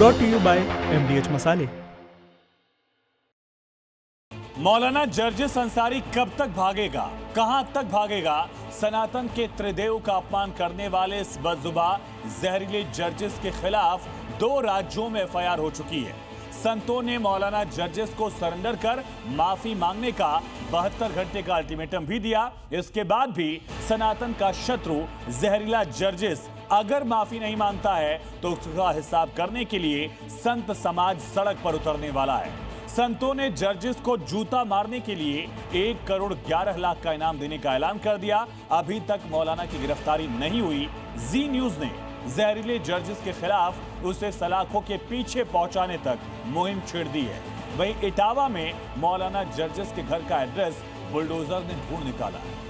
Brought to you by MDH मसाले। मौलाना जर्जिस अंसारी कब तक भागेगा, कहां तक भागेगा? सनातन के त्रिदेव का अपमान करने वाले इस बदजुबा जहरीले जर्जिस के खिलाफ 2 राज्यों में एफआईआर हो चुकी है। संतों ने मौलाना जर्जिस को सरेंडर कर माफी मांगने का 72 घंटे का अल्टीमेटम भी दिया। इसके बाद भी सनातन का शत्रु जहरीला जर्जिस अगर माफी नहीं मांगता है तो उसका हिसाब करने के लिए संत समाज सड़क पर उतरने वाला है। संतों ने जर्जिस को जूता मारने के लिए 1 करोड़ 11 लाख का इनाम देने का ऐलान कर दिया। अभी तक मौलाना की गिरफ्तारी नहीं हुई। जी न्यूज ने जहरीले जर्जिस के खिलाफ उसे सलाखों के पीछे पहुंचाने तक मुहिम छेड़ दी है। वहीं इटावा में मौलाना जर्जिस के घर का एड्रेस बुलडोजर ने ढूंढ निकाला है।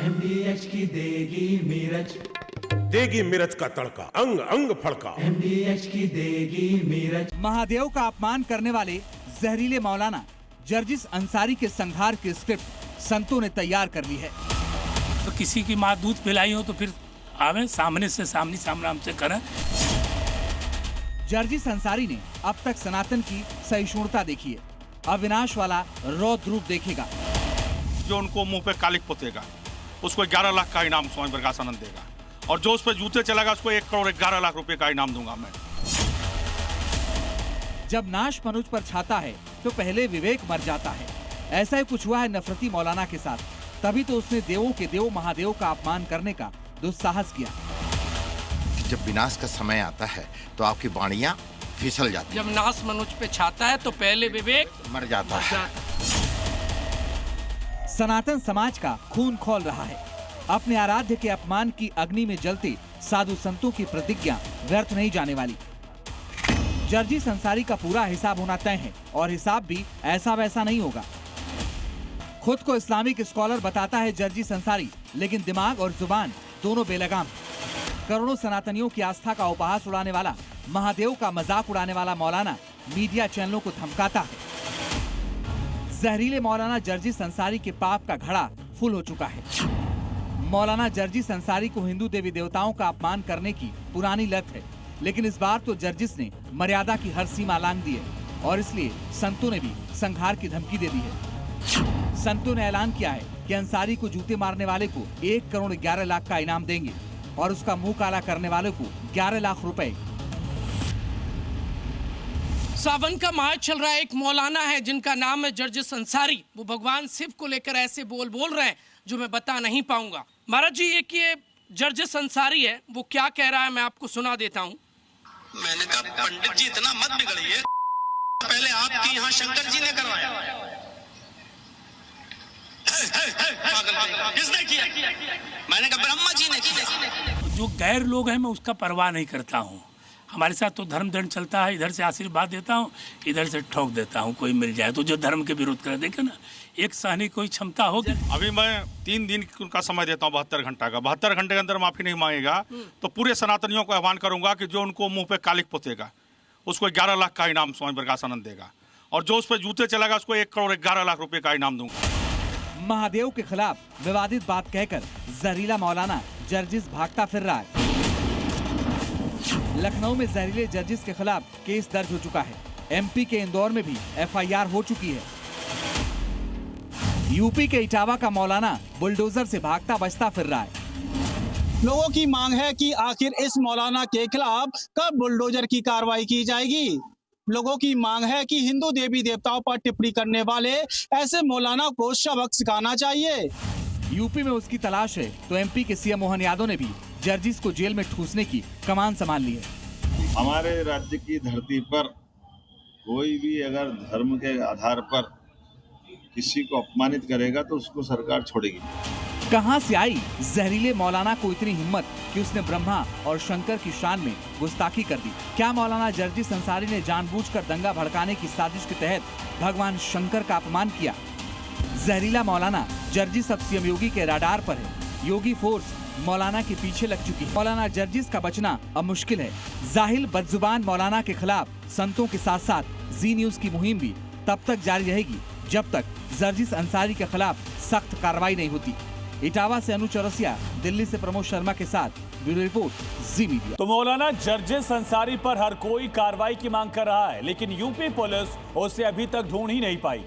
MDH की देगी मिर्च, देगी मिर्च का तड़का, अंग अंग फड़का। MDH की देगी मिर्च। महादेव का अपमान करने वाले जहरीले मौलाना जर्जिस अंसारी के संहार की स्क्रिप्ट संतों ने तैयार कर ली है। तो किसी की माँ दूध पिलाई हो तो फिर आवे सामने से सामने हमसे करें। जर्जिस अंसारी ने अब तक सनातन की सहिष्णुता देखी है, अब विनाश वाला रौद्र रूप देखेगा। जो उनको मुंह पे कालिक पोतेगा उसको 11 लाख का इनाम स्वामी प्रकाशानंद देगा, और जो उस पर जूते चलेगा उसको 1 करोड़ 11 लाख रुपए का इनाम दूंगा मैं। जब नाश मनुज पर छाता है तो पहले विवेक मर जाता है। ऐसा ही कुछ हुआ है नफरती मौलाना के साथ। तभी तो उसने देवों के देव महादेव का अपमान करने का दुस्साहस किया। जब विनाश का समय आता है तो आपकी वाणियां फिसल जाती जब नाश मनुष्य पे छाता है तो पहले विवेक मर जाता है। सनातन समाज का खून खौल रहा है। अपने आराध्य के अपमान की अग्नि में जलते साधु संतों की प्रतिज्ञा व्यर्थ नहीं जाने वाली। जर्जिस अंसारी का पूरा हिसाब होना तय है, और हिसाब भी ऐसा वैसा नहीं होगा। खुद को इस्लामिक स्कॉलर बताता है जर्जिस अंसारी, लेकिन दिमाग और जुबान दोनों बेलगाम। करोड़ों सनातनियों की आस्था का उपहास उड़ाने वाला, महादेव का मजाक उड़ाने वाला मौलाना मीडिया चैनलों को धमकाता है। जहरीले मौलाना जर्जिस अंसारी के पाप का घड़ा फुल हो चुका है। मौलाना जर्जिस अंसारी को हिंदू देवी देवताओं का अपमान करने की पुरानी लत है, लेकिन इस बार तो जर्जिस ने मर्यादा की हर सीमा लांघ दी है, और इसलिए संतों ने भी संहार की धमकी दे दी है। संतों ने ऐलान किया है कि अंसारी को जूते मारने वाले को 1 करोड़ 11 लाख का इनाम देंगे, और उसका मुंह काला करने वाले को 11 लाख रुपए। सावन का माह चल रहा है। एक मौलाना है जिनका नाम है जर्जिस अंसारी। वो भगवान शिव को लेकर ऐसे बोल रहे हैं जो मैं बता नहीं पाऊंगा। महाराज जी, एक ये जर्जिस अंसारी है, वो क्या कह रहा है मैं आपको सुना देता हूँ। मैंने कहा पंडित जी इतना मत बिगड़िए, पहले आपके यहाँ शंकर जी ने करवाया। किसने किया? मैंने कहा ब्रह्मा जी ने किया। जो गैर लोग हैं मैं उसका परवाह नहीं करता हूँ। हमारे साथ तो धर्म दंड चलता है, इधर से आशीर्वाद देता हूँ, इधर से ठोक देता हूँ। कोई मिल जाए तो जो धर्म के विरोध करे, देखे ना, एक सहने कोई क्षमता होगी। अभी मैं 3 दिन का समय देता हूँ, 72 घंटा का। 72 घंटे के अंदर माफी नहीं मांगेगा तो पूरे सनातनियों को आह्वान करूंगा कि जो उनको मुंह पे कालिक पोतेगा उसको 11 लाख का इनाम स्वामी प्रकाशानंद देगा, और जो उस पर जूते चलेगा उसको 1 करोड़ 11 लाख रुपए का इनाम दूंगा। महादेव के खिलाफ विवादित बात कहकर जहरीला मौलाना जर्जिस भागता फिर रहा है। लखनऊ में जहरीले जर्जिस के खिलाफ केस दर्ज हो चुका है। एमपी के इंदौर में भी एफआईआर हो चुकी है। यूपी के इटावा का मौलाना बुलडोजर से भागता बचता फिर रहा है। लोगों की मांग है कि आखिर इस मौलाना के खिलाफ कब बुलडोजर की कार्रवाई की जाएगी। लोगों की मांग है कि हिंदू देवी देवताओं पर टिप्पणी करने वाले ऐसे मौलाना को सबक सिखाना चाहिए। यूपी में उसकी तलाश है तो एमपी के सीएम मोहन यादव ने भी जर्जिस को जेल में ठूसने की कमान संभाल ली है। हमारे राज्य की धरती पर कोई भी अगर धर्म के आधार पर किसी को अपमानित करेगा तो उसको सरकार छोड़ेगी। कहां से आई जहरीले मौलाना को इतनी हिम्मत कि उसने ब्रह्मा और शंकर की शान में गुस्ताखी कर दी? क्या मौलाना जर्जिस अंसारी ने जानबूझकर दंगा भड़काने की साजिश के तहत भगवान शंकर का अपमान किया? जहरीला मौलाना जर्जिस अब सीएम योगी के रडार पर है। योगी फोर्स मौलाना के पीछे लग चुकी है। मौलाना जर्जिस का बचना अब मुश्किल है। जाहिल बदजुबान मौलाना के खिलाफ संतों के साथ साथ जी न्यूज की मुहिम भी तब तक जारी रहेगी जब तक जर्जिस अंसारी के खिलाफ सख्त कार्रवाई नहीं होती। इटावा से अनु चौरसिया, दिल्ली से प्रमोद शर्मा के साथ ब्यूरो रिपोर्ट, जी मीडिया। तो मौलाना जर्जिस अंसारी पर हर कोई कार्रवाई की मांग कर रहा है, लेकिन यूपी पुलिस उसे अभी तक ढूंढ ही नहीं पाई।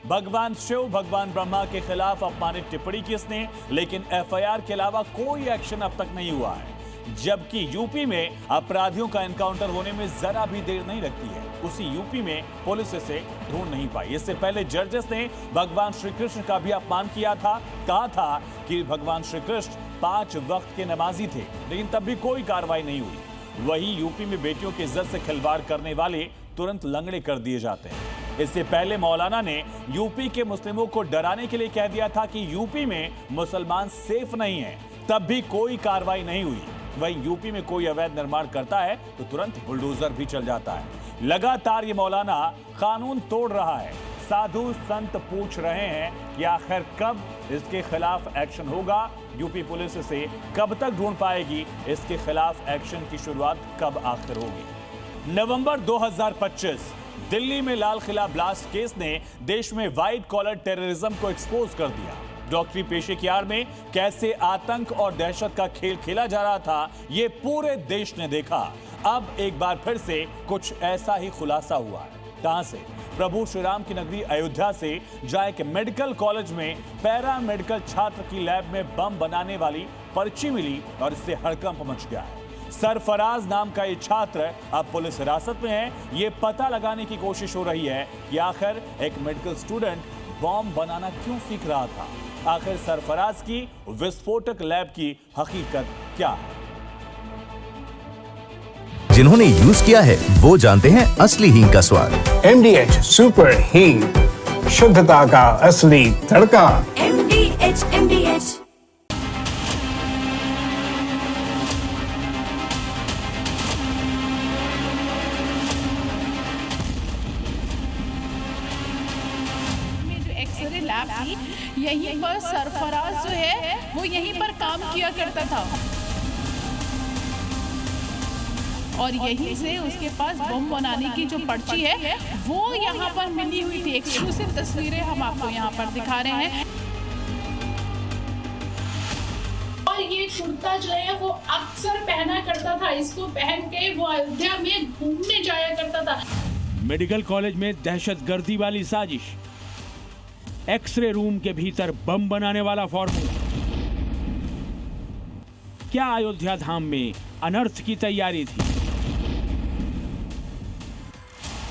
भगवान शिव, भगवान ब्रह्मा के खिलाफ अपमानित टिप्पणी की इसने, लेकिन एफआईआर के अलावा कोई एक्शन अब तक नहीं हुआ है। जबकि यूपी में अपराधियों का एनकाउंटर होने में जरा भी देर नहीं लगती है, उसी यूपी में पुलिस इसे ढूंढ नहीं पाई। इससे पहले जर्जिस ने भगवान श्री कृष्ण का भी अपमान किया था, कहा था कि भगवान श्री कृष्ण 5 वक्त के नमाजी थे, लेकिन तब भी कोई कार्रवाई नहीं हुई। वहीं यूपी में बेटियों की इज्जत से खिलवाड़ करने वाले तुरंत लंगड़े कर दिए जाते हैं। इससे पहले मौलाना ने यूपी के मुस्लिमों को डराने के लिए कह दिया था कि यूपी में मुसलमान सेफ नहीं है, तब भी कोई कार्रवाई नहीं हुई। वहीं यूपी में कोई अवैध निर्माण करता है तो तुरंत बुलडोजर भी चल जाता है। लगातार ये मौलाना कानून तोड़ रहा है। साधु संत पूछ रहे हैं कि आखिर कब इसके खिलाफ एक्शन होगा। यूपी पुलिस इसे कब तक ढूंढ पाएगी, इसके खिलाफ एक्शन की शुरुआत कब आखिर होगी। नवंबर 2025 दिल्ली में लाल किला ब्लास्ट केस ने देश में व्हाइट कॉलर टेररिज्म को एक्सपोज कर दिया। डॉक्टरी पेशे की आड़ में कैसे आतंक और दहशत का खेल खेला जा रहा था, ये पूरे देश ने देखा। अब एक बार फिर से कुछ ऐसा ही खुलासा हुआ है। कहां से? प्रभु श्री राम की नगरी अयोध्या से, जहां एक मेडिकल कॉलेज में पैरा मेडिकल छात्र की लैब में बम बनाने वाली पर्ची मिली और इससे हड़कंप मच गया है। सरफराज नाम का ये छात्र अब पुलिस हिरासत में है। ये पता लगाने की कोशिश हो रही है कि आखिर एक मेडिकल स्टूडेंट बम बनाना क्यों सीख रहा था। आखिर सरफराज की विस्फोटक लैब की हकीकत क्या है? जिन्होंने यूज किया है वो जानते हैं असली हींग का स्वाद। MDH सुपर हींग, शुद्धता का असली तड़का। MDH एक्सरे लैब थी, यहीं पर सरफराज जो है वो यहीं पर काम किया करता था और यहीं से उसके पास बम बनाने की जो पर्ची है वो यहाँ पर मिली हुई थी। एक्सक्लूसिव तस्वीरें हम आपको यहाँ पर दिखा रहे हैं। और ये कुर्ता जो है वो अक्सर पहना करता था, इसको पहन के वो अयोध्या में घूमने जाया करता था। मेडिकल कॉलेज में दहशतगर्दी वाली साजिश, एक्सरे रूम के भीतर बम बनाने वाला फॉर्मूला, क्या अयोध्या धाम में अनर्थ की तैयारी थी?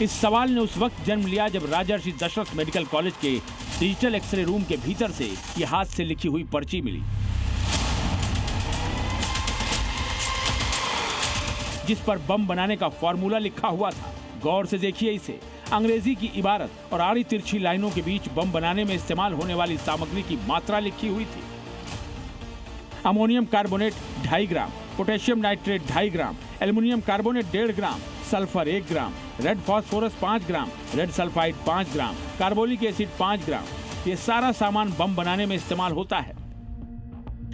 इस सवाल ने उस वक्त जन्म लिया जब राजर्षि दशरथ मेडिकल कॉलेज के डिजिटल एक्सरे रूम के भीतर से ये हाथ से लिखी हुई पर्ची मिली, जिस पर बम बनाने का फॉर्मूला लिखा हुआ था। गौर से देखिए इसे। अंग्रेजी की इबारत और आड़ी तिरछी लाइनों के बीच बम बनाने में इस्तेमाल होने वाली सामग्री की मात्रा लिखी हुई थी। अमोनियम कार्बोनेट 2.5 ग्राम, पोटेशियम नाइट्रेट 2.5 ग्राम, एल्युमिनियम कार्बोनेट 1.5 ग्राम, सल्फर 1 ग्राम, रेड फास्फोरस 5 ग्राम, रेड सल्फाइड 5 ग्राम, कार्बोलिक एसिड 5 ग्राम। ये सारा सामान बम बनाने में इस्तेमाल होता है।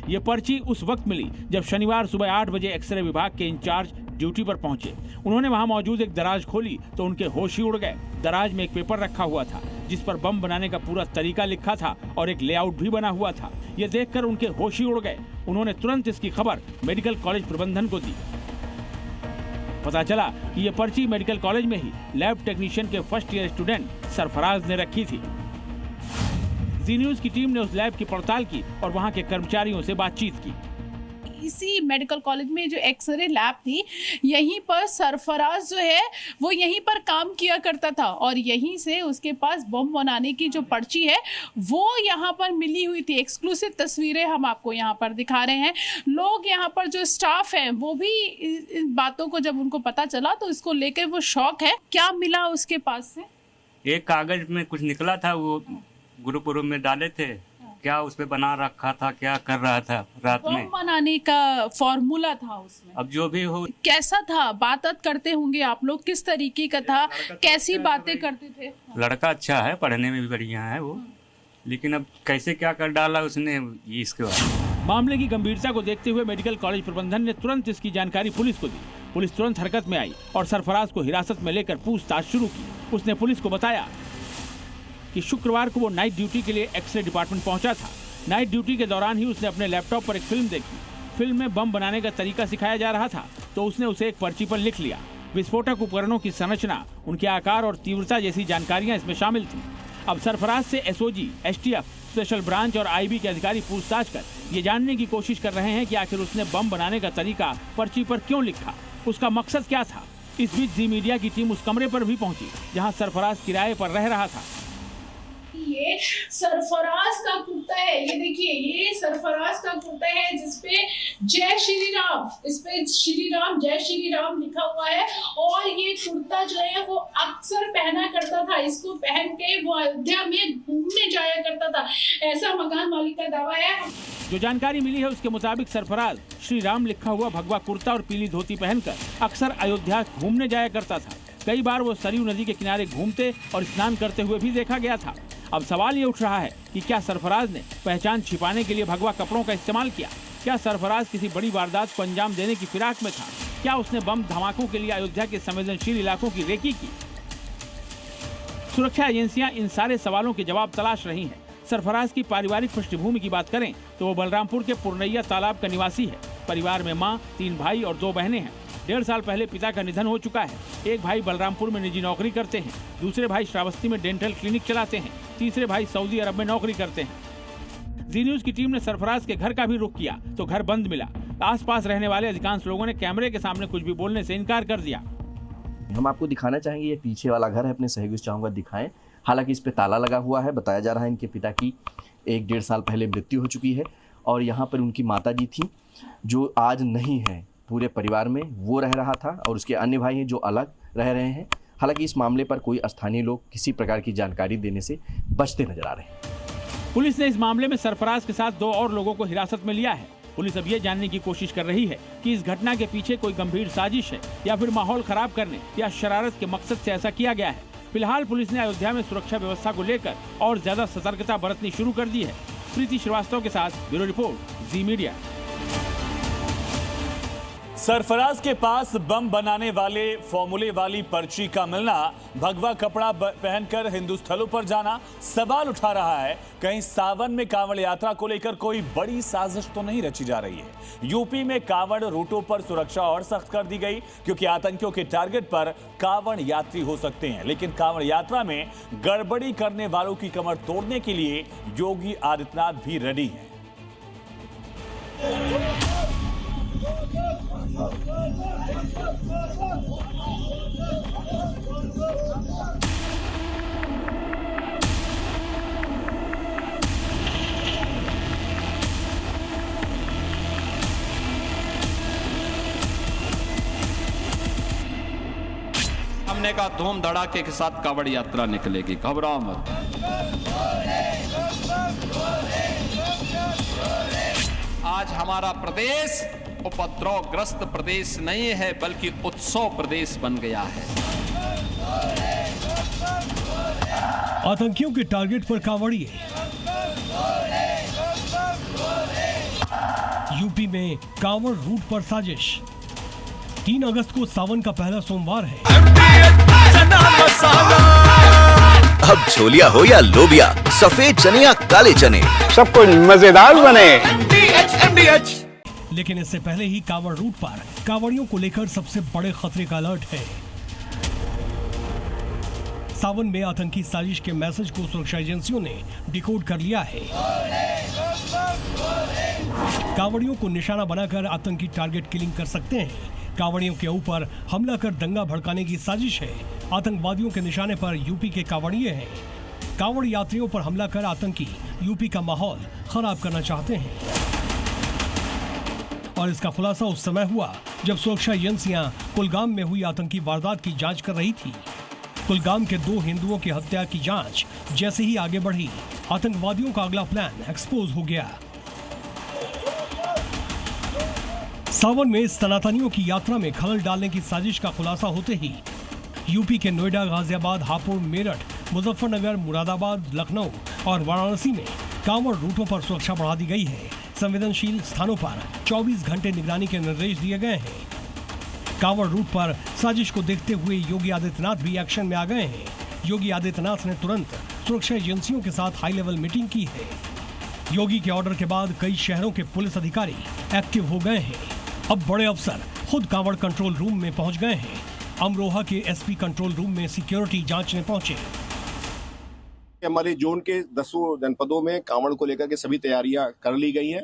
ये पर्ची उस वक्त मिली जब शनिवार सुबह 8 बजे एक्सरे विभाग के इंचार्ज ड्यूटी पर पहुंचे। उन्होंने वहां मौजूद एक दराज खोली तो उनके होश ही उड़ गए। दराज में एक पेपर रखा हुआ था जिस पर बम बनाने का पूरा तरीका लिखा था और एक लेआउट भी बना हुआ था। यह देखकर उनके होश ही उड़ गए। उन्होंने तुरंत इसकी खबर मेडिकल कॉलेज प्रबंधन को दी। पता चला कि यह पर्ची मेडिकल कॉलेज में ही लैब टेक्नीशियन के फर्स्ट ईयर स्टूडेंट सरफराज ने रखी थी। जी न्यूज की टीम ने उस लैब की पड़ताल की और वहां के कर्मचारियों से बातचीत की। इसी मेडिकल कॉलेज में जो एक्सरे लैब थी, यहीं पर सरफराज जो है वो यहीं पर काम किया करता था और यहीं से उसके पास बम बनाने की जो पर्ची है वो यहाँ पर मिली हुई थी। एक्सक्लूसिव तस्वीरें हम आपको यहाँ पर दिखा रहे हैं। लोग यहाँ पर जो स्टाफ है वो भी इन बातों को जब उनको पता चला तो इसको लेकर वो शॉक है। क्या मिला उसके पास से? एक कागज में कुछ निकला था, वो ग्रुप में डाले थे। क्या उस पे बना रखा था, क्या कर रहा था रात में? बम बनाने का फॉर्मूला था उसमें। अब जो भी हो, कैसा था? बात करते होंगे आप लोग, किस तरीके का था, कैसी बातें करते थे? लड़का अच्छा है, पढ़ने में भी बढ़िया है वो, लेकिन अब कैसे क्या कर डाला उसने, इसके बाद। मामले की गंभीरता को देखते हुए मेडिकल कॉलेज प्रबंधन ने तुरंत इसकी जानकारी पुलिस को दी। पुलिस तुरंत हरकत में आई और सरफराज को हिरासत में लेकर पूछताछ शुरू की। उसने पुलिस को बताया, कि शुक्रवार को वो नाइट ड्यूटी के लिए एक्सरे डिपार्टमेंट पहुंचा था। नाइट ड्यूटी के दौरान ही उसने अपने लैपटॉप पर एक फिल्म देखी। फिल्म में बम बनाने का तरीका सिखाया जा रहा था, तो उसने उसे एक पर्ची पर लिख लिया। विस्फोटक उपकरणों की संरचना, उनके आकार और तीव्रता जैसी जानकारियां इसमें शामिल थी। अब सरफराज से एसओजी, एसटीएफ, स्पेशल ब्रांच और आईबी के अधिकारी पूछताछ कर ये जानने की कोशिश कर रहे हैं कि आखिर उसने बम बनाने का तरीका पर्ची पर क्यों लिखा, उसका मकसद क्या था। इस बीच जी मीडिया की टीम उस कमरे पर भी पहुंची जहां सरफराज किराए पर रह रहा था। ये सरफराज का कुर्ता है, ये देखिए, ये सरफराज का कुर्ता है जिसपे जय श्री राम, इस पे श्री राम, जय श्री राम लिखा हुआ है। और ये कुर्ता जो है वो अक्सर पहना करता था, इसको पहन के वो अयोध्या में घूमने जाया करता था, ऐसा मकान मालिक का दावा है। जो जानकारी मिली है उसके मुताबिक सरफराज श्री राम लिखा हुआ भगवा कुर्ता और पीली धोती पहनकर अक्सर अयोध्या घूमने जाया करता था। कई बार वो सरयू नदी के किनारे घूमते और स्नान करते हुए भी देखा गया था। अब सवाल ये उठ रहा है कि क्या सरफराज ने पहचान छिपाने के लिए भगवा कपड़ों का इस्तेमाल किया? क्या सरफराज किसी बड़ी वारदात को अंजाम देने की फिराक में था? क्या उसने बम धमाकों के लिए अयोध्या के संवेदनशील इलाकों की रेकी की? सुरक्षा एजेंसियां इन सारे सवालों के जवाब तलाश रही हैं। सरफराज की पारिवारिक पृष्ठभूमि की बात करें तो वो बलरामपुर के पुरनैया तालाब का निवासी है। परिवार में माँ, 3 भाई और 2 बहनें हैं। 1.5 साल पहले पिता का निधन हो चुका है। एक भाई बलरामपुर में निजी नौकरी करते हैं, दूसरे भाई श्रावस्ती में डेंटल क्लिनिक चलाते हैं, तीसरे भाई सऊदी अरब में नौकरी करते हैं। जी न्यूज की टीम ने सरफराज के घर का भी रुख किया तो घर बंद मिला। आसपास रहने वाले अधिकांश लोगों ने कैमरे के सामने कुछ भी बोलने से इनकार कर दिया। हम आपको दिखाना चाहेंगे, ये पीछे वाला घर है, अपने सहयोगी से चाहूँगा दिखाएं। हालांकि इस पे ताला लगा हुआ है। बताया जा रहा है इनके पिता की 1-1.5 साल पहले मृत्यु हो चुकी है और यहाँ पर उनकी माता जी थी जो आज नहीं है। पूरे परिवार में वो रह रहा था और उसके अन्य भाई हैं जो अलग रह रहे हैं। हालांकि इस मामले पर कोई स्थानीय लोग किसी प्रकार की जानकारी देने से बचते नजर आ रहे हैं। पुलिस ने इस मामले में सरफराज के साथ 2 और लोगों को हिरासत में लिया है। पुलिस अब ये जानने की कोशिश कर रही है कि इस घटना के पीछे कोई गंभीर साजिश है या फिर माहौल खराब करने या शरारत के मकसद से ऐसा किया गया है। फिलहाल पुलिस ने अयोध्या में सुरक्षा व्यवस्था को लेकर और ज्यादा सतर्कता बरतनी शुरू कर दी है। प्रीति श्रीवास्तव के साथ ब्यूरो रिपोर्ट, जी मीडिया। सरफराज के पास बम बनाने वाले फॉर्मूले वाली पर्ची का मिलना, भगवा कपड़ा पहनकर हिंदू स्थलों पर जाना सवाल उठा रहा है। कहीं सावन में कांवड़ यात्रा को लेकर कोई बड़ी साजिश तो नहीं रची जा रही है? यूपी में कांवड़ रूटों पर सुरक्षा और सख्त कर दी गई क्योंकि आतंकियों के टारगेट पर कांवड़ यात्री हो सकते हैं। लेकिन कांवड़ यात्रा में गड़बड़ी करने वालों की कमर तोड़ने के लिए योगी आदित्यनाथ भी रेडी हैं। हमने कहा धूम धड़ाके के साथ कांवड़ यात्रा निकलेगी, घबराओ मत। आज हमारा प्रदेश उपद्रवग्रस्त प्रदेश नहीं है बल्कि उत्सव प्रदेश बन गया है। आतंकियों के टारगेट पर कांवड़िए। यूपी में कांवड़ रूट पर साजिश। 3 अगस्त को सावन का पहला सोमवार है। अब छोलिया हो या लोबिया, सफेद चने या काले चने, सब कुछ मजेदार बने। लेकिन इससे पहले ही कांवड़ रूट पर कांवड़ियों को लेकर सबसे बड़े खतरे का अलर्ट है। सावन में आतंकी साजिश के मैसेज को सुरक्षा एजेंसियों ने डिकोड कर लिया है। कांवड़ियों को निशाना बनाकर आतंकी टारगेट किलिंग कर सकते हैं। कांवड़ियों के ऊपर हमला कर दंगा भड़काने की साजिश है। आतंकवादियों के निशाने पर यूपी के कांवड़िए हैं। कांवड़ यात्रियों पर हमला कर आतंकी यूपी का माहौल खराब करना चाहते हैं। और इसका खुलासा उस समय हुआ जब सुरक्षा एजेंसियां कुलगाम में हुई आतंकी वारदात की जांच कर रही थी। कुलगाम के 2 हिंदुओं की हत्या की जांच जैसे ही आगे बढ़ी, आतंकवादियों का अगला प्लान एक्सपोज हो गया। सावन में सनातनियों की यात्रा में खलल डालने की साजिश का खुलासा होते ही यूपी के नोएडा, गाजियाबाद, हापुड़, मेरठ, मुजफ्फरनगर, मुरादाबाद, लखनऊ और वाराणसी में कांवड़ रूटों पर सुरक्षा बढ़ा दी गई है। संवेदनशील स्थानों पर 24 घंटे निगरानी के निर्देश दिए गए हैं। कांवड़ रूट पर साजिश को देखते हुए योगी आदित्यनाथ भी एक्शन में आ गए हैं। योगी आदित्यनाथ ने तुरंत सुरक्षा एजेंसियों के साथ हाई लेवल मीटिंग की है। योगी के ऑर्डर के बाद कई शहरों के पुलिस अधिकारी एक्टिव हो गए हैं। अब बड़े अफसर खुद कांवड़ कंट्रोल रूम में पहुंच गए हैं। अमरोहा के एसपी कंट्रोल रूम में सिक्योरिटी जांचने पहुंचे। हमारे जोन के 10 जनपदों में कांवड़ को लेकर के सभी तैयारियां कर ली गई हैं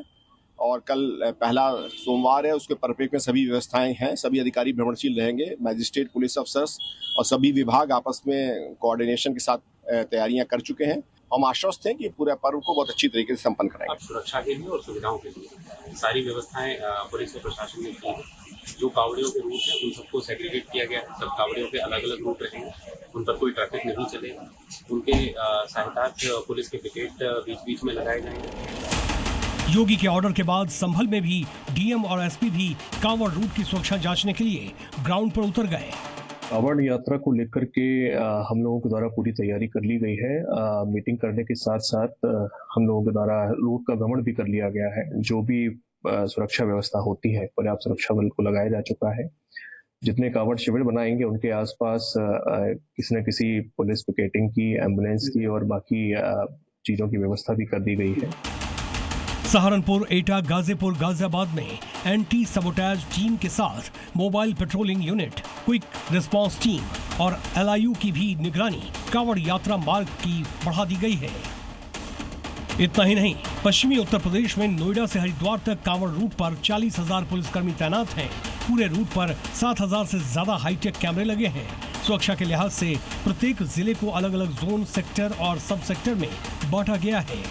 और कल पहला सोमवार है, उसके परिप्रेक्ष्य में सभी व्यवस्थाएं हैं। सभी अधिकारी भ्रमणशील रहेंगे। मैजिस्ट्रेट, पुलिस अफसर्स और सभी विभाग आपस में कोऑर्डिनेशन के साथ तैयारियां कर चुके हैं। हम आश्वस्त हैं कि पूरे पर्व को बहुत अच्छी तरीके से संपन्न कराएंगे। सुरक्षा के लिए और सुविधाओं के लिए सारी व्यवस्थाएं पुलिस और प्रशासन ने की है। जो कावड़ियों के रूट हैं उन सबको सेग्रीगेट किया गया है। सब कावड़ियों के अलग अलग रूट रहेंगे, उन पर कोई ट्रैफिक नहीं चलेगा। उनके सहायतार्थ पुलिस के पिकेट बीच बीच में लगाए जाएंगे। योगी के ऑर्डर के बाद संभल में भी डीएम और एसपी भी कांवड़ रूट की सुरक्षा जांचने के लिए ग्राउंड पर उतर गए। कांवड़ यात्रा को लेकर के हम लोगों के द्वारा पूरी तैयारी कर ली गई है। मीटिंग करने के साथ साथ हम लोगों के द्वारा रूट का भ्रमण भी कर लिया गया है। जो भी सुरक्षा व्यवस्था होती है, पर्याप्त सुरक्षा बल को लगाया जा चुका है। जितने कांवड़ शिविर बनाएंगे उनके आसपास किसी न किसी पुलिस पिकेटिंग की, एम्बुलेंस की और बाकी चीजों की व्यवस्था भी कर दी गई है। सहारनपुर, एटा, गाजीपुर, गाजियाबाद में एंटी सबोटाज टीम के साथ mobile patrolling unit, quick response team और एलआईयू की भी निगरानी कांवड़ यात्रा मार्ग की बढ़ा दी गई है। इतना ही नहीं, पश्चिमी उत्तर प्रदेश में नोएडा से हरिद्वार तक कांवड़ रूट पर 40,000 पुलिसकर्मी तैनात हैं। पूरे रूट पर 7,000 से ज्यादा हाईटेक कैमरे लगे हैं। सुरक्षा के लिहाज से प्रत्येक जिले को अलग अलग जोन, सेक्टर और सब सेक्टर में बांटा गया है।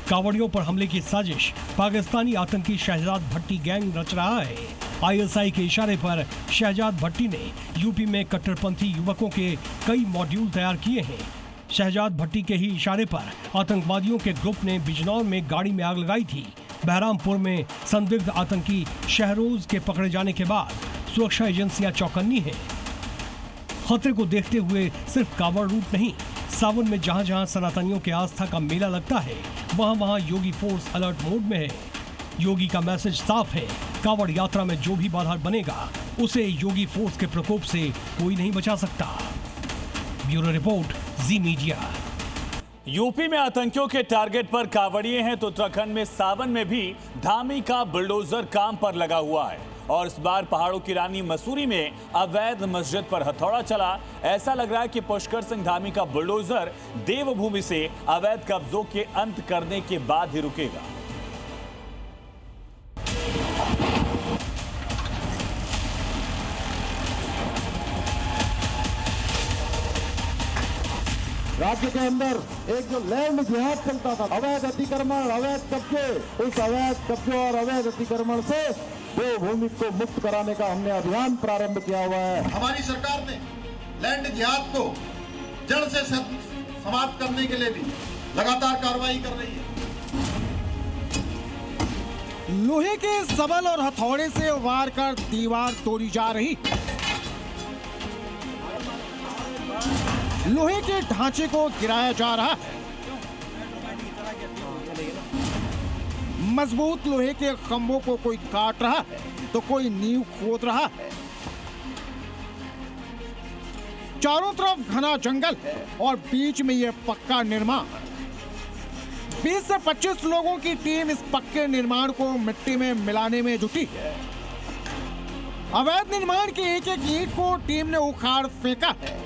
कांवड़ियों पर हमले की साजिश पाकिस्तानी आतंकी शहजाद भट्टी गैंग रच रहा है। आईएसआई के इशारे पर शहजाद भट्टी ने यूपी में कट्टरपंथी युवकों के कई मॉड्यूल तैयार किए हैं। शहजाद भट्टी के ही इशारे पर आतंकवादियों के ग्रुप ने बिजनौर में गाड़ी में आग लगाई थी। बहरामपुर में संदिग्ध आतंकी शहरोज के पकड़े जाने के बाद सुरक्षा एजेंसियां चौकन्नी हैं। खतरे को देखते हुए सिर्फ कांवड़ रूट नहीं, सावन में जहां जहां सनातनियों के आस्था का मेला लगता है, वहां वहां योगी फोर्स अलर्ट मोड में है। योगी का मैसेज साफ है, कांवड़ यात्रा में जो भी बाधा बनेगा उसे योगी फोर्स के प्रकोप से कोई नहीं बचा सकता। ब्यूरो रिपोर्ट, जी मीडिया। यूपी में आतंकियों के टारगेट पर कांवड़िए हैं तो उत्तराखंड में सावन में भी धामी का बुलडोजर काम पर लगा हुआ है। और इस बार पहाड़ों की रानी मसूरी में अवैध मस्जिद पर हथौड़ा चला। ऐसा लग रहा है कि पुष्कर सिंह धामी का बुलडोजर देवभूमि से अवैध कब्जों के अंत करने के बाद ही रुकेगा। राज्य के अंदर एक जो लैंड जिहाद चलता था, अवैध अतिक्रमण, अवैध कब्जे, उस अवैध कब्जों और अवैध अतिक्रमण से देवभूमि को मुक्त कराने का हमने अभियान प्रारंभ किया हुआ है। हमारी सरकार ने लैंड जिहाद को जड़ से समाप्त करने के लिए भी लगातार कार्रवाई कर रही है। लोहे के सबल और हथौड़े से वार कर दीवार तोड़ी जा रही। लोहे के ढांचे को गिराया जा रहा है। मजबूत लोहे के खंभों को कोई काट रहा है तो कोई नींव खोद रहा है। चारों तरफ घना जंगल है और बीच में यह पक्का निर्माण। 20 से 25 लोगों की टीम इस पक्के निर्माण को मिट्टी में मिलाने में जुटी है। अवैध निर्माण की एक एक ईंट को टीम ने उखाड़ फेंका है।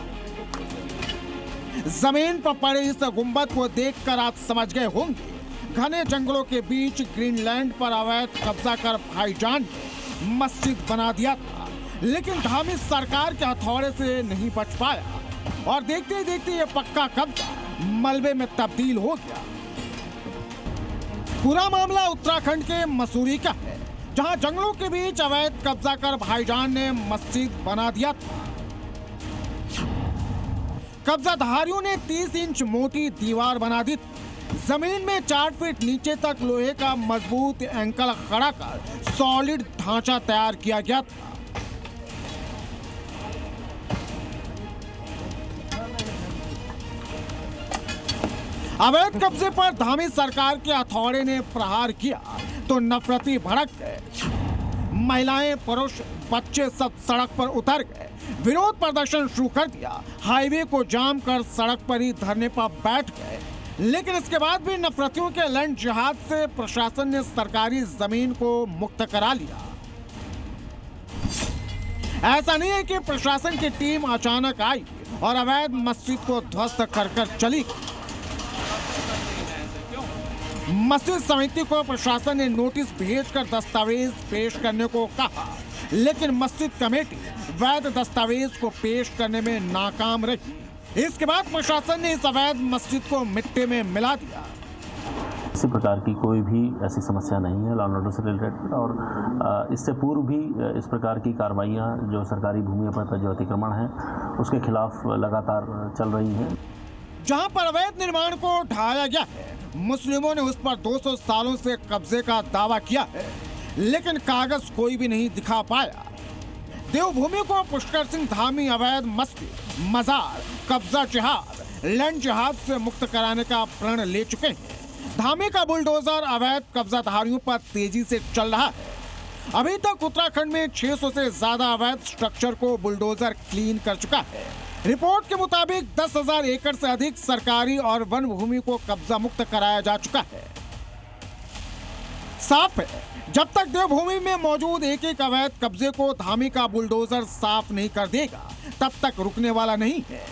जमीन पर पड़े इस गुंबद को देखकर आप समझ गए होंगे, घने जंगलों के बीच ग्रीनलैंड पर अवैध कब्जा कर भाईजान ने मस्जिद बना दिया था। लेकिन धामी सरकार के हथौड़े से नहीं बच पाया और देखते ही देखते ये पक्का कब्जा मलबे में तब्दील हो गया। पूरा मामला उत्तराखंड के मसूरी का है, जहां जंगलों के बीच अवैध कब्जा कर भाईजान ने मस्जिद बना दिया था। कब्जाधारियों ने 30 इंच मोटी दीवार बना दी। जमीन में 4 फीट नीचे तक लोहे का मजबूत एंकल खड़ा कर सॉलिड ढांचा तैयार किया गया था। अवैध कब्जे पर धामी सरकार के हथौड़े ने प्रहार किया तो नफरती भड़क गए। महिलाएं, पुरुष, बच्चे सब सड़क पर उतर गए, विरोध प्रदर्शन शुरू कर दिया, हाईवे को जाम कर सड़क पर ही धरने पर बैठ गए। लेकिन इसके बाद भी नफरतियों के लैंड जिहाद से प्रशासन ने सरकारी जमीन को मुक्त करा लिया। ऐसा नहीं है कि प्रशासन की टीम अचानक आई और अवैध मस्जिद को ध्वस्त कर चली। मस्जिद समिति को प्रशासन ने नोटिस भेजकर दस्तावेज पेश करने को कहा, लेकिन मस्जिद कमेटी वैध दस्तावेज को पेश करने में नाकाम रही। इसके बाद प्रशासन ने इस अवैध मस्जिद को मिट्टी में मिला दिया। किसी प्रकार की कोई भी ऐसी समस्या नहीं है लॉ एंड ऑर्डर से रिलेटेड, और इससे पूर्व भी इस प्रकार की कार्रवाइयाँ जो सरकारी भूमि पर जो अतिक्रमण है उसके खिलाफ लगातार चल रही हैं। जहां पर अवैध निर्माण को ढाया गया है, मुस्लिमों ने उस पर 200 सालों से कब्जे का दावा किया है, लेकिन कागज कोई भी नहीं दिखा पाया। देवभूमि को पुष्कर सिंह धामी अवैध मस्जिद, मजार, कब्जा जिहाद, लैंड जिहाद से मुक्त कराने का प्रण ले चुके हैं। धामी का बुलडोजर अवैध कब्जाधारियों पर तेजी से चल रहा है। अभी तक उत्तराखंड में 600 से ज्यादा अवैध स्ट्रक्चर को बुलडोजर क्लीन कर चुका है। रिपोर्ट के मुताबिक 10,000 एकड़ से अधिक सरकारी और वन भूमि को कब्जा मुक्त कराया जा चुका है। साफ है, जब तक देवभूमि में मौजूद एक एक अवैध कब्जे को धामी का बुलडोजर साफ नहीं कर देगा, तब तक रुकने वाला नहीं है।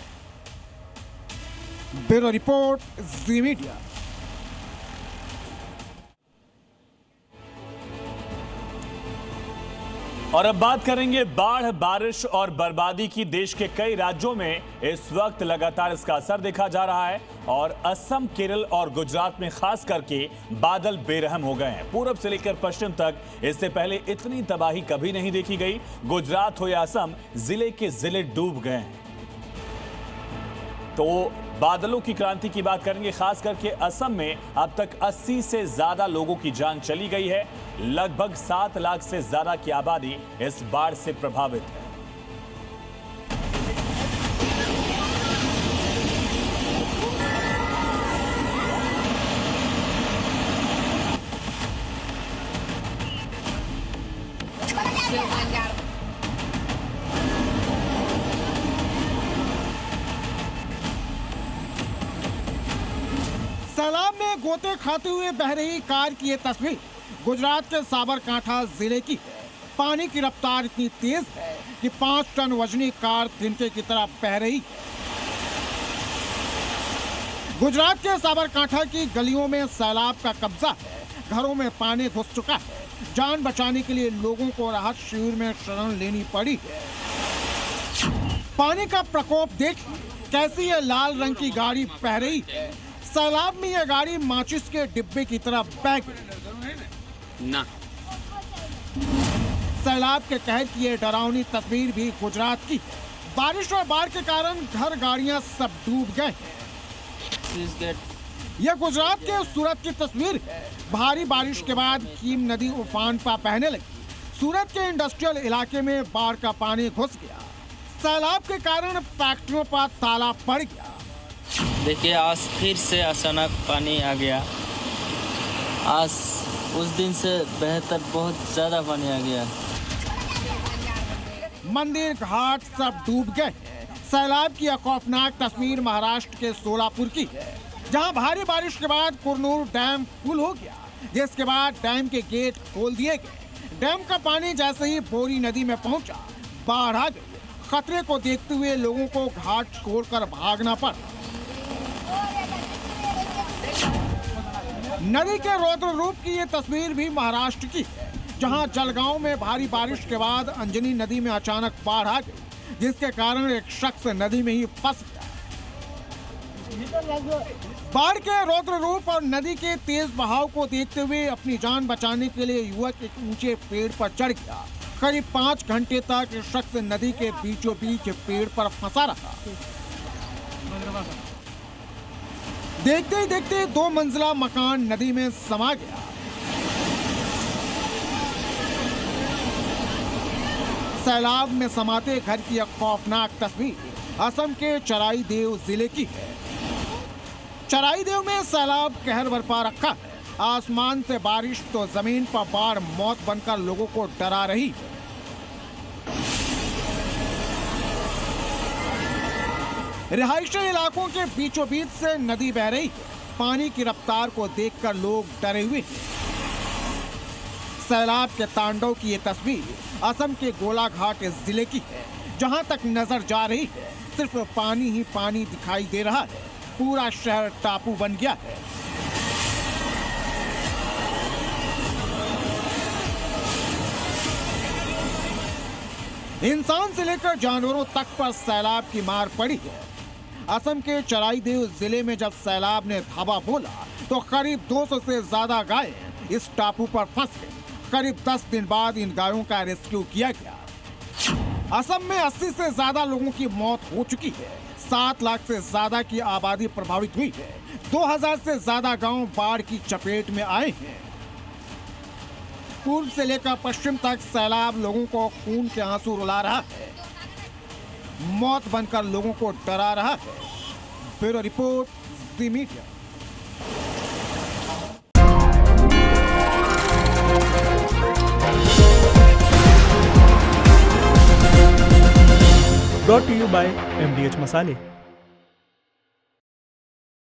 ब्यूरो रिपोर्ट, जी मीडिया। और अब बात करेंगे बाढ़, बारिश और बर्बादी की। देश के कई राज्यों में इस वक्त लगातार इसका असर देखा जा रहा है और असम, केरल और गुजरात में खास करके बादल बेरहम हो गए हैं। पूरब से लेकर पश्चिम तक इससे पहले इतनी तबाही कभी नहीं देखी गई। गुजरात हो या असम, जिले के जिले डूब गए हैं। तो बादलों की क्रांति की बात करेंगे। खास करके असम में अब तक 80 से ज्यादा लोगों की जान चली गई है। लगभग 7 लाख से ज्यादा की आबादी इस बाढ़ से प्रभावित है। सैलाब में गोते खाते हुए बह रही कार की ये तस्वीर गुजरात के साबरकांठा जिले की है। पानी की रफ्तार इतनी तेज है कि 5 टन वजनी कार तिनके की तरह बह रही है। गुजरात के साबरकांठा की गलियों में सैलाब का कब्जा है। घरों में पानी घुस चुका है। जान बचाने के लिए लोगों को राहत शिविर में शरण लेनी पड़ी है। पानी का प्रकोप देखिए, कैसी ये लाल रंग की गाड़ी बह रही है। सैलाब में यह गाड़ी माचिस के डिब्बे की तरह बह गई। ना सैलाब के कहर की ये डरावनी तस्वीर भी गुजरात की है। बारिश और बाढ़ के कारण घर, गाड़ियां सब डूब गए हैं। यह गुजरात के सूरत की तस्वीर है। भारी बारिश के बाद कीम नदी उफान पर बहने लगी। सूरत के इंडस्ट्रियल इलाके में बाढ़ का पानी घुस गया। सैलाब के कारण फैक्ट्रियों पर ताला पड़ गया। देखिए, आज फिर से अचानक पानी आ गया। आज उस दिन से बेहतर बहुत ज्यादा पानी आ गया। मंदिर, घाट सब डूब गए। सैलाब की खौफनाक तस्वीर महाराष्ट्र के सोलापुर की है, जहां भारी बारिश के बाद कुरनूर डैम फुल हो गया, जिसके बाद डैम के गेट खोल दिए गए। डैम का पानी जैसे ही बोरी नदी में पहुंचा, बाढ़ आ गई। खतरे को देखते हुए लोगों को घाट छोड़कर भागना पड़ा। नदी के रौद्र रूप की ये तस्वीर भी महाराष्ट्र की है, जहां जलगांव में भारी बारिश के बाद अंजनी नदी में अचानक बाढ़ आ गई, जिसके कारण एक शख्स नदी में ही फंस गया। बाढ़ के रौद्र रूप और नदी के तेज बहाव को देखते हुए अपनी जान बचाने के लिए युवक एक ऊंचे पेड़ पर चढ़ गया। करीब 5 घंटे तक शख्स नदी के बीचों बीच पेड़ पर फंसा रहा। देखते ही देखते 2 मंजिला मकान नदी में समा गया। सैलाब में समाते घर की एक खौफनाक तस्वीर असम के चराईदेव जिले की है। चराईदेव में सैलाब कहर बरपा रखा है। आसमान से बारिश तो जमीन पर बाढ़ मौत बनकर लोगों को डरा रही है। रिहायशी इलाकों के बीचों बीच से नदी बह रही है। पानी की रफ्तार को देखकर लोग डरे हुए हैं। सैलाब के तांडव की ये तस्वीर असम के गोलाघाट जिले की है। जहां तक नजर जा रही है सिर्फ पानी ही पानी दिखाई दे रहा है। पूरा शहर टापू बन गया है। इंसान से लेकर जानवरों तक पर सैलाब की मार पड़ी है। असम के चराईदेव जिले में जब सैलाब ने धावा बोला तो करीब 200 से ज्यादा गायें इस टापू पर फंस गई। करीब 10 दिन बाद इन गायों का रेस्क्यू किया गया। असम में 80 से ज्यादा लोगों की मौत हो चुकी है। 7 लाख से ज्यादा की आबादी प्रभावित हुई है। 2000 से ज्यादा गांव बाढ़ की चपेट में आए हैं। पूर्व से लेकर पश्चिम तक सैलाब लोगों को खून के आंसू रुला रहा है। मौत बनकर लोगों को डरा रहा है। Bureau report, Zee Media. Brought to you by MDH Masale.